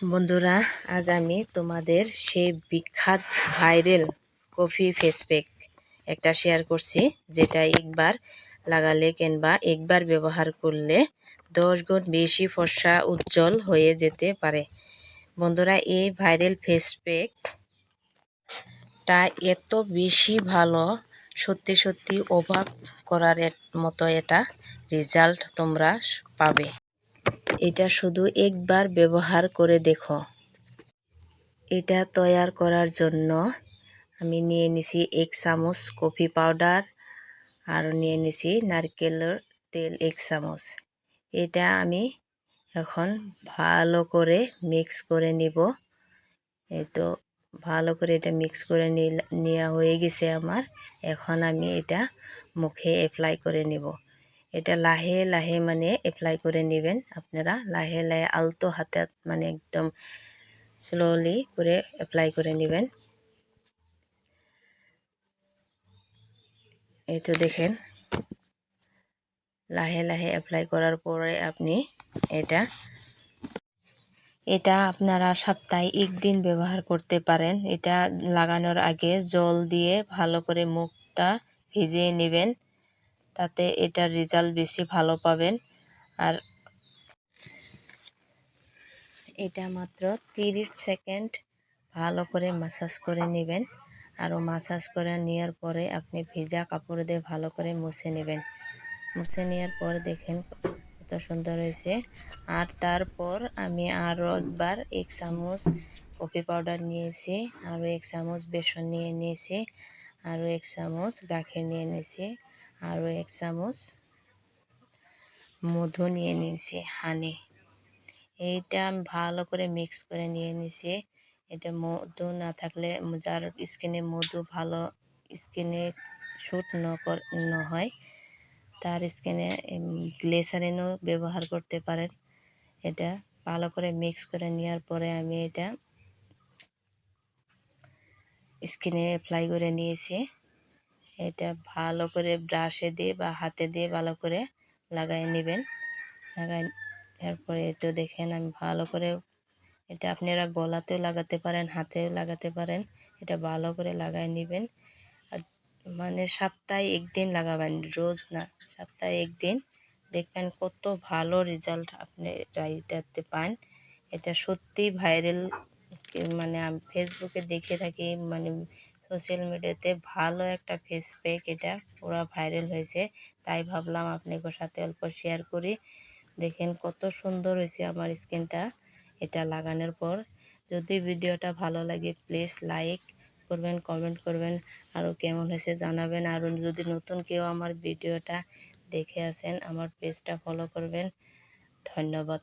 বন্ধুরা, আজ আমি তোমাদের সেই বিখ্যাত ভাইরাল কফি ফেস প্যাক একটা শেয়ার করছি, যেটা একবার লাগালে কিংবা একবার ব্যবহার করলে 10 গুণ বেশি ফর্সা উজ্জ্বল হয়ে যেতে পারে। বন্ধুরা, এই ভাইরাল ফেস প্যাকটা এত বেশি ভালো, সত্যি সত্যি অবাক করার মতো এটা রেজাল্ট তোমরা পাবে। এটা শুধু একবার ব্যবহার করে দেখো। এটা তৈয়ার করার জন্য আমি নিয়ে নিছি 1 চামচ কফি পাউডার আর নিয়ে নিছি নারকেলের তেল 1 চামচ। এটা আমি এখন ভালো করে মিক্স করে নিব। এই তো ভালো করে এটা মিক্স করে নেওয়া হয়ে গেছে আমার। এখন আমি এটা মুখে অ্যাপ্লাই করে নিব। এটা লাহে লাহে মানে অ্যাপ্লাই করে নেবেন আপনারা, লাহে লাহে আলতো হাতে মানে একদম স্লোলি করে অ্যাপ্লাই করে নেবেন। এই তো দেখেন, লাহে লাহে অ্যাপ্লাই করার পরে আপনি এটা আপনারা সপ্তাহে 1 দিন ব্যবহার করতে পারেন। এটা লাগানোর আগে জল দিয়ে ভালো করে মুখটা ভিজিয়ে নেবেন, তাতে এটার রেজাল্ট বেশি ভালো পাবেন। আর এটা মাত্র 30 সেকেন্ড ভালো করে ম্যাসাজ করে নেবেন। আর ম্যাসাজ করে নেওয়ার পরে আপনি ভেজা কাপড় দিয়ে ভালো করে মুছে নেবেন। মুছে নেওয়ার পর দেখেন কত সুন্দর হয়েছে। আর তারপর আমি আরও একবার 1 চামচ কফি পাউডার নিয়েছি, আরও 1 চামচ বেসন নিয়ে নিয়েছি, আরও 1 চামচ গাখীর নিয়ে নিয়েছি, আরও 1 চামচ মধু নিয়ে নিয়েছি, হানি। এইটা আমি ভালো করে মিক্স করে নিয়ে নিয়েছি। এটা মধু না থাকলে, যার স্কিনে মধু ভালো স্কিনে শ্যুট ন হয়, তার স্কিনে গ্লিসারিনও ব্যবহার করতে পারেন। এটা ভালো করে মিক্স করে নেওয়ার পরে আমি এটা স্কিনে অ্যাপ্লাই করে নিয়েছি। এটা ভালো করে ব্রাশে দিয়ে বা হাতে দিয়ে ভালো করে লাগাই নেবেন। এরপরে তো দেখেন আমি ভালো করে, এটা আপনারা গলাতেও লাগাতে পারেন, হাতেও লাগাতে পারেন। এটা ভালো করে লাগাই নেবেন। আর মানে সপ্তাহে 1 দিন লাগাবেন, রোজ না, সপ্তাহে 1 দিন। দেখবেন কত ভালো রেজাল্ট আপনি এটাতে পান। এটা সত্যি ভাইরাল, মানে আমি ফেসবুকে দেখে থাকি, মানে সোশ্যাল মিডিয়াতে ভালো একটা ফেস প্যাক, এটা পুরো ভাইরাল হয়েছে। তাই ভাবলাম আপনাদের সাথে অল্প শেয়ার করি। দেখেন কত সুন্দর হয়েছে আমার স্কিনটা এটা লাগানোর পর। যদি ভিডিওটা ভালো লাগে প্লিজ লাইক করবেন, কমেন্ট করবেন, আরও কেমন হয়েছে জানাবেন। আর যদি নতুন কেউ আমার ভিডিওটা দেখে আসেন, আমার পেজটা ফলো করবেন। ধন্যবাদ।